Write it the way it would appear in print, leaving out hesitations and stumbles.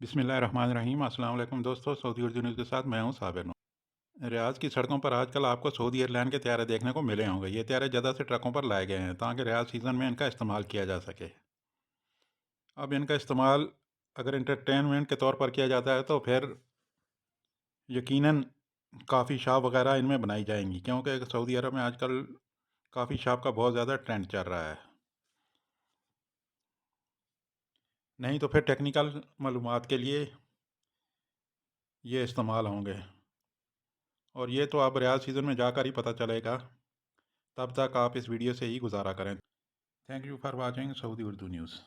बिस्मिल्लाहिर्रहमानिर्रहीम। अस्सलाम वालेकुम दोस्तों, सऊदी उर्दू न्यूज़ के साथ मैं हूं साबिर नूर। रियाद की सड़कों पर आजकल आपको सऊदी एयरलाइन के त्यारे देखने को मिले होंगे। ये त्यारे जद्दा से ट्रकों पर लाए गए हैं ताकि रियाद सीज़न में इनका इस्तेमाल किया जा सके। अब इनका इस्तेमाल अगर इंटरटेनमेंट के तौर पर किया जाता है तो फिर यकीनन काफ़ी शॉप वगैरह इनमें बनाई जाएंगी, क्योंकि सऊदी अरब में आजकल काफ़ी शॉप का बहुत ज़्यादा ट्रेंड चल रहा है। नहीं तो फिर टेक्निकल मालूमात के लिए ये इस्तेमाल होंगे, और ये तो अब रियाद सीज़न में जाकर ही पता चलेगा। तब तक आप इस वीडियो से ही गुजारा करें। Thank you for watching Saudi Urdu news.